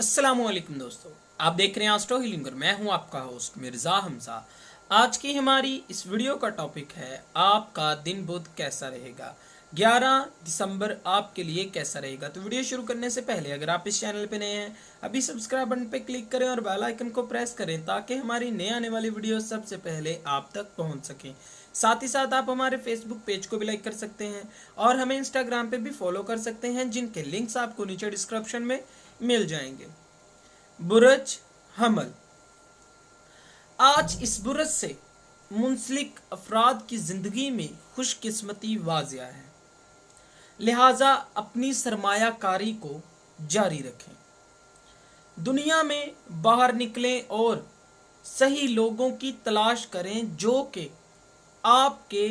अस्सलामुअलैकुम दोस्तों, आप देख रहे हैं एस्ट्रो हीलिंग और मैं हूं आपका होस्ट मिर्ज़ा हमजा। आज की हमारी इस वीडियो का टॉपिक है आपका दिन बुध कैसा रहेगा। 11 दिसंबर आपके लिए कैसा रहेगा। तो वीडियो शुरू करने से पहले अगर आप इस चैनल पे नए हैं अभी सब्सक्राइब बटन पे क्लिक करें और बेल आइकन को प्रेस करें ताकि हमारी नए आने वाली वीडियो सबसे पहले आप तक पहुंच सकें। साथ ही साथ आप हमारे फेसबुक पेज को भी लाइक कर सकते हैं और हमें इंस्टाग्राम पे भी फॉलो कर सकते हैं, जिनके लिंक्स आपको नीचे डिस्क्रिप्शन में मिल जाएंगे। बुरज हमल, आज इस बुरज से मुंसलिक अफराद की जिंदगी में खुशकिस्मती वाजिया है, लिहाजा अपनी सरमायाकारी को जारी रखें। दुनिया में बाहर निकलें और सही लोगों की तलाश करें जो कि आपके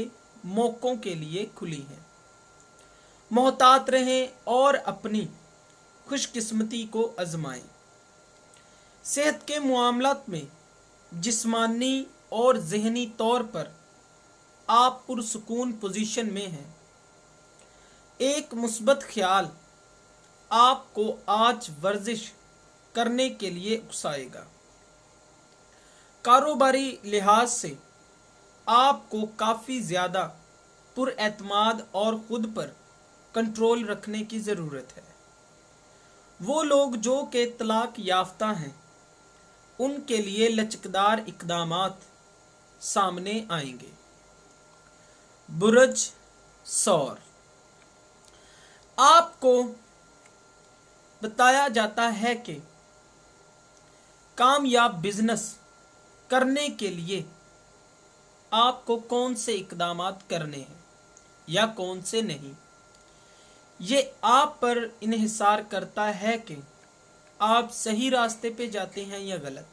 मौकों के लिए खुली हैं। मोहतात रहें और अपनी खुशकिस्मती को आजमाएं। सेहत के मामलात में जिस्मानी और ज़हनी तौर पर आप पुरसुकून पोजीशन में हैं। एक मुस्बत ख्याल आपको आज वर्जिश करने के लिए उकसाएगा। कारोबारी लिहाज से आपको काफ़ी ज़्यादा पुरएतमाद और ख़ुद पर कंट्रोल रखने की ज़रूरत है। वो लोग जो कि तलाक याफ्ता हैं उनके लिए लचकदार इक़दामात सामने आएंगे। बुरज सौर, आपको बताया जाता है कि कामयाब बिजनेस करने के लिए आपको कौन से इक़दामात करने हैं या कौन से नहीं, ये आप पर इन्हिसार करता है कि आप सही रास्ते पे जाते हैं या गलत।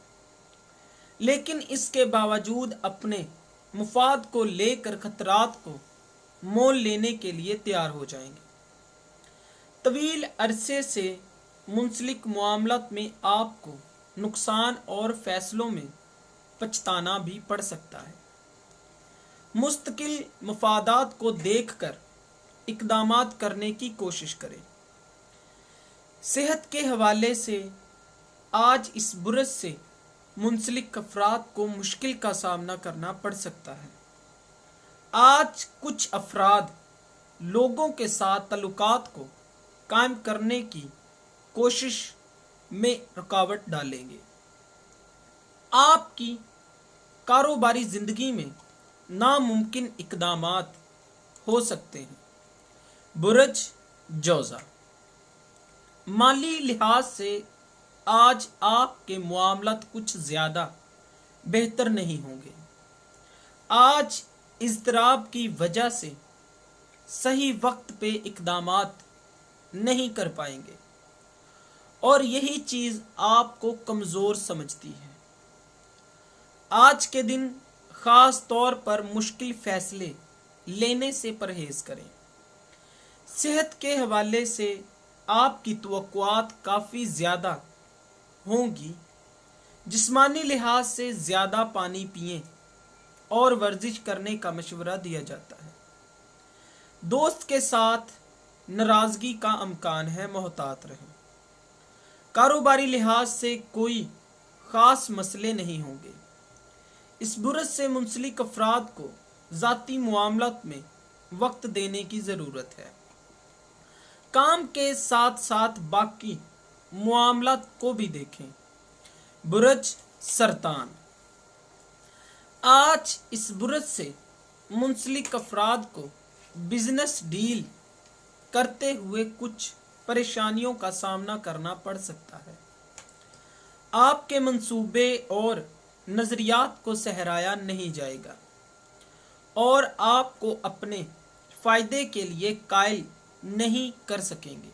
लेकिन इसके बावजूद अपने मुफाद को लेकर खतरात को मोल लेने के लिए तैयार हो जाएंगे। तवील अरसे से मुंसलिक मामलात में आपको नुकसान और फैसलों में पछताना भी पड़ सकता है। मुस्तकिल मफादात को देखकर इक़दामात करने की कोशिश करें। सेहत के हवाले से आज इस बुरज से मुंसलिक अफराद को मुश्किल का सामना करना पड़ सकता है। आज कुछ अफराद लोगों के साथ ताल्लुकात को कायम करने की कोशिश में रुकावट डालेंगे। आपकी कारोबारी ज़िंदगी में नामुमकिन इक़दामात हो सकते हैं। बुरज जोज़ा, माली लिहाज से आज आपके मामलात कुछ ज़्यादा बेहतर नहीं होंगे। आज इज़्तिराब की वजह से सही वक्त पे इक़दामात नहीं कर पाएंगे और यही चीज़ आपको कमज़ोर समझती है। आज के दिन ख़ास तौर पर मुश्किल फ़ैसले लेने से परहेज़ करें। सेहत के हवाले से आपकी तवक्कुआत काफ़ी ज़्यादा होंगी। जिस्मानी लिहाज से ज़्यादा पानी पिएं और वर्जिश करने का मशवरा दिया जाता है। दोस्त के साथ नाराज़गी का अमकान है, मोहतात रहें। कारोबारी लिहाज से कोई ख़ास मसले नहीं होंगे। इस बुरज से मुंसलिक अफराद को ज़ाती मामलात में वक्त देने की ज़रूरत है। काम के साथ साथ बाकी मामलात को भी देखें। बुरज सरतान, आज इस बुरज से मुंसलिक अफराद को बिजनेस डील करते हुए कुछ परेशानियों का सामना करना पड़ सकता है। आपके मंसूबे और नज़रियात को सहराया नहीं जाएगा और आपको अपने फ़ायदे के लिए कायल नहीं कर सकेंगे।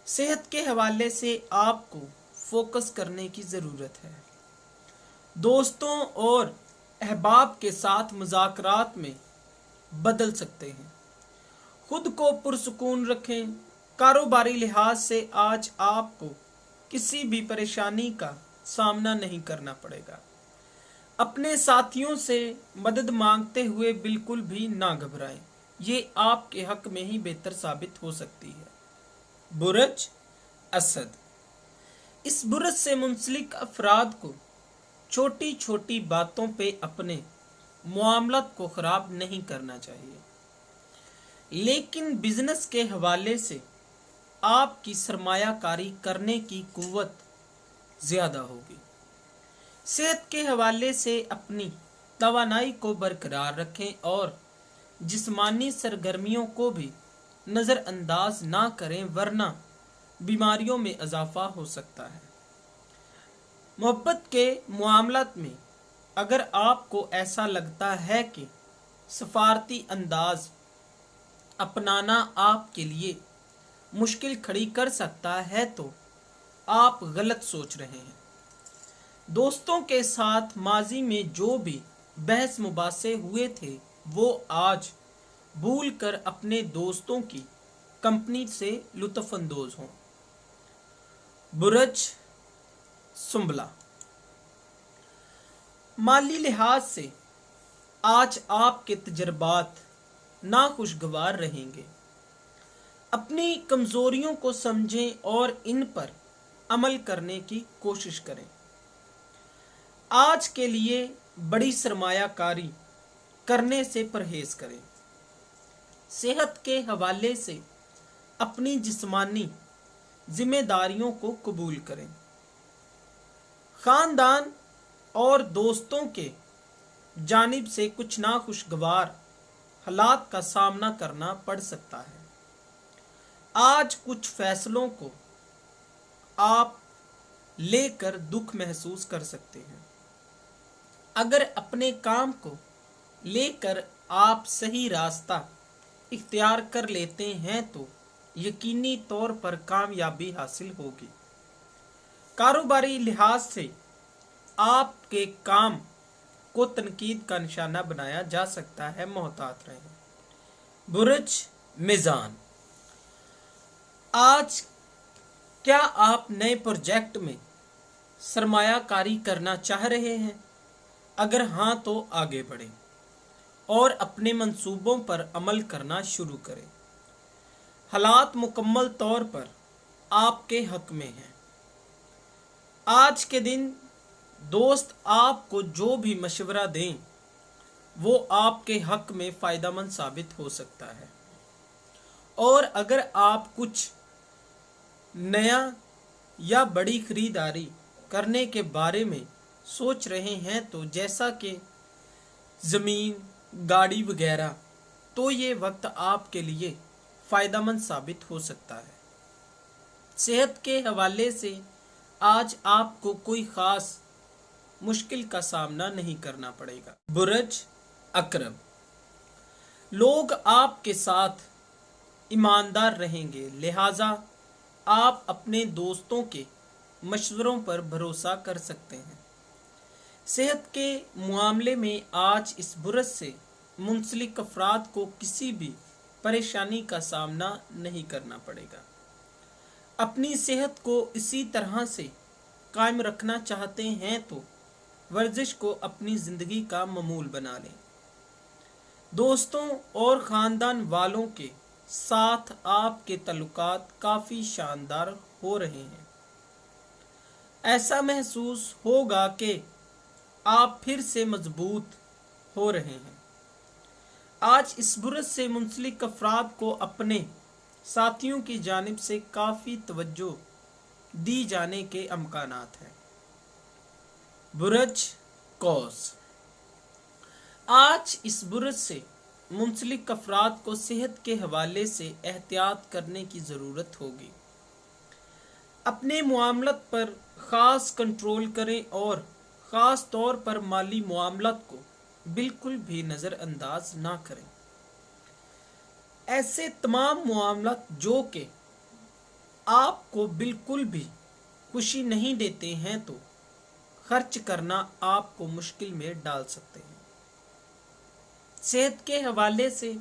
सेहत के हवाले से आपको फोकस करने की ज़रूरत है। दोस्तों और अहबाब के साथ मुज़ाकरात में बदल सकते हैं। खुद को पुरसुकून रखें। कारोबारी लिहाज से आज आपको किसी भी परेशानी का सामना नहीं करना पड़ेगा। अपने साथियों से मदद मांगते हुए बिल्कुल भी ना घबराएं, ये आपके हक में ही बेहतर साबित हो सकती है। बुरज असद, इस बुरज से मुंसलिक अफराद को छोटी छोटी बातों पे अपने मामलात को खराब नहीं करना चाहिए, लेकिन बिजनेस के हवाले से आपकी सरमायाकारी करने की कुव्वत ज्यादा होगी। सेहत के हवाले से अपनी तवानाई को बरकरार रखें और जिस्मानी सरगर्मियों को भी नज़रअंदाज ना करें, वरना बीमारियों में इजाफा हो सकता है। मोहब्बत के मामलात में अगर आपको ऐसा लगता है कि सफारती अंदाज अपनाना आपके लिए मुश्किल खड़ी कर सकता है तो आप गलत सोच रहे हैं। दोस्तों के साथ माजी में जो भी बहस मुबासे हुए थे वो आज भूल कर अपने दोस्तों की कंपनी से लुत्फ अंदोज हों। बुरज सुंबला। माली लिहाज से आज आपके तजर्बात नाखुशगवार रहेंगे। अपनी कमजोरियों को समझें और इन पर अमल करने की कोशिश करें। आज के लिए बड़ी सरमायाकारी करने से परहेज करें। सेहत के हवाले से अपनी जिस्मानी जिम्मेदारियों को कबूल करें। खानदान और दोस्तों के जानिब से कुछ नाखुशगवार हालात का सामना करना पड़ सकता है। आज कुछ फैसलों को आप लेकर दुख महसूस कर सकते हैं। अगर अपने काम को लेकर आप सही रास्ता इख्तियार कर लेते हैं तो यकीनी तौर पर कामयाबी हासिल होगी। कारोबारी लिहाज से आपके काम को तनकीद का निशाना बनाया जा सकता है, मोहतात रहें। बुरज मिजान। आज क्या आप नए प्रोजेक्ट में सरमायाकारी करना चाह रहे हैं? अगर हाँ तो आगे बढ़ें और अपने मंसूबों पर अमल करना शुरू करें। हालात मुकम्मल तौर पर आपके हक में हैं। आज के दिन दोस्त आपको जो भी मशवरा दें वो आपके हक में फ़ायदेमंद साबित हो सकता है। और अगर आप कुछ नया या बड़ी खरीदारी करने के बारे में सोच रहे हैं तो जैसा कि ज़मीन, गाड़ी वगैरह, तो ये वक्त आपके लिए फ़ायदेमंद साबित हो सकता है। सेहत के हवाले से आज आपको कोई ख़ास मुश्किल का सामना नहीं करना पड़ेगा। बुरज अकरब। लोग आपके साथ ईमानदार रहेंगे, लिहाजा आप अपने दोस्तों के मशवरों पर भरोसा कर सकते हैं। सेहत के मामले में आज इस बुरज से मुंसलिक अफराद को किसी भी परेशानी का सामना नहीं करना पड़ेगा। अपनी सेहत को इसी तरह से कायम रखना चाहते हैं तो वर्जिश को अपनी ज़िंदगी का मामूल बना लें। दोस्तों और ख़ानदान वालों के साथ आपके तल्लुकात काफ़ी शानदार हो रहे हैं। ऐसा महसूस होगा कि आप फिर से मजबूत हो रहे हैं। आज इस बुरज से मुंसलिक अफराद को अपने साथियों की जानिब से काफ़ी तवज्जो दी जाने के अमकानात हैं। बुरज कौस। आज इस बुरज से मुंसलिक अफराद को सेहत के हवाले से एहतियात करने की ज़रूरत होगी। अपने मामलत पर ख़ास कंट्रोल करें और ख़ास तौर पर माली मामलत को बिल्कुल भी नज़रअंदाज ना करें। ऐसे तमाम मामलत जो कि आपको बिल्कुल भी खुशी नहीं देते हैं तो खर्च करना आपको मुश्किल में डाल सकते हैं। सेहत के हवाले से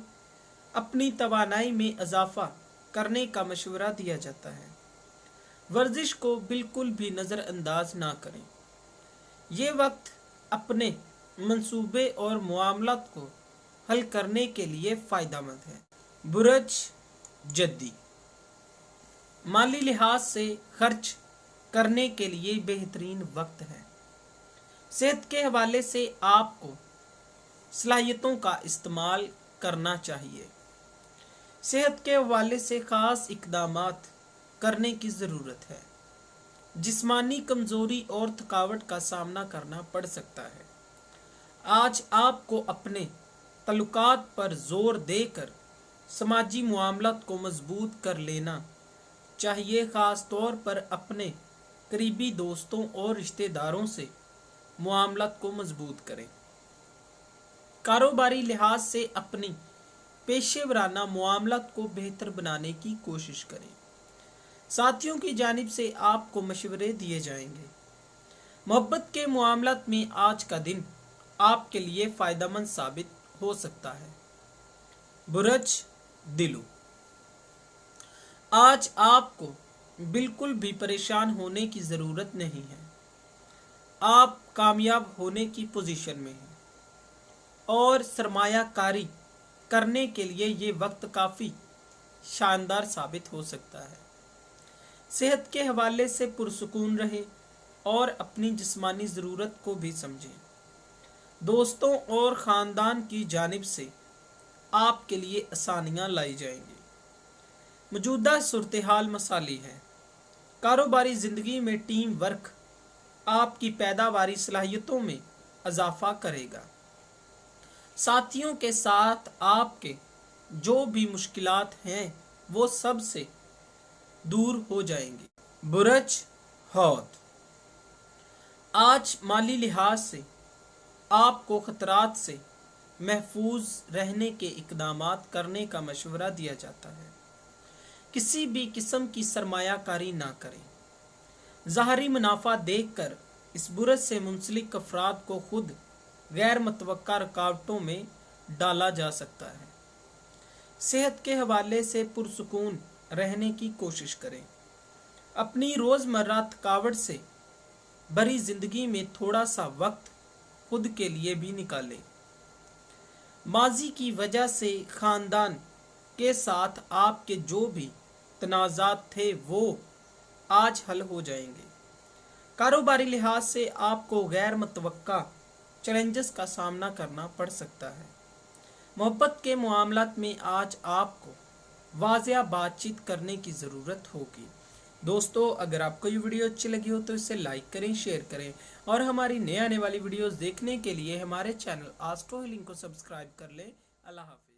अपनी तवानाई में इजाफा करने का मशवरा दिया जाता है। वर्जिश को बिल्कुल भी नज़रअंदाज ना करें। ये वक्त अपने मंसूबे और मामलात को हल करने के लिए फ़ायदेमंद है। बुरज जद्दी। माली लिहाज से खर्च करने के लिए बेहतरीन वक्त है। सेहत के हवाले से आपको सलाहियतों का इस्तेमाल करना चाहिए। सेहत के हवाले से ख़ास इक़दामात करने की ज़रूरत है। जिस्मानी कमज़ोरी और थकावट का सामना करना पड़ सकता है। आज आपको अपने तल्लुकात पर ज़ोर देकर समाजी मुआमलात को मजबूत कर लेना चाहिए। ख़ास तौर पर अपने करीबी दोस्तों और रिश्तेदारों से मुआमलात को मजबूत करें। कारोबारी लिहाज से अपनी पेशेवराना मुआमलात को बेहतर बनाने की कोशिश करें। साथियों की जानिब से आपको मशवरे दिए जाएंगे। मोहब्बत के मुआमलात में आज का दिन आपके लिए फ़ायदेमंद साबित हो सकता है। बुरज दिलू, आज आपको बिल्कुल भी परेशान होने की ज़रूरत नहीं है। आप कामयाब होने की पोजीशन में हैं और सरमायाकारी करने के लिए ये वक्त काफ़ी शानदार साबित हो सकता है। सेहत के हवाले से पुरसुकून रहे और अपनी जिस्मानी ज़रूरत को भी समझें। दोस्तों और ख़ानदान की जानिब से आपके लिए आसानियाँ लाई जाएंगी। मौजूदा सूरत-ए-हाल मसाली है। कारोबारी ज़िंदगी में टीम वर्क आपकी पैदावारी सलाहियतों में इजाफा करेगा। साथियों के साथ आपके जो भी मुश्किलात हैं वो सब से दूर हो जाएंगी। बुरज हौत, आज माली लिहाज से आपको खतरात से महफूज रहने के इक़दामात करने का मशवरा दिया जाता है। किसी भी किस्म की सरमायाकारी ना करें। ज़ाहरी मुनाफा देखकर इस बुरज से मुंसलिक अफराद को खुद गैर मुतवक्का रुकावटों में डाला जा सकता है। सेहत के हवाले से पुरसुकून रहने की कोशिश करें। अपनी रोज़मर्रा थकावट से भरी ज़िंदगी में थोड़ा सा वक्त खुद के लिए भी निकालें। माजी की वजह से ख़ानदान के साथ आपके जो भी तनाज़ात थे वो आज हल हो जाएंगे। कारोबारी लिहाज से आपको गैर मुतवक्का चैलेंजेस का सामना करना पड़ सकता है। मोहब्बत के मामलात में आज आपको वाज़िया बातचीत करने की ज़रूरत होगी। दोस्तों, अगर आपको ये वीडियो अच्छी लगी हो तो इसे लाइक करें, शेयर करें और हमारी नए आने वाली वीडियोस देखने के लिए हमारे चैनल एस्ट्रो हीलिंग को सब्सक्राइब कर लें। अल्लाह हाफ़िज़।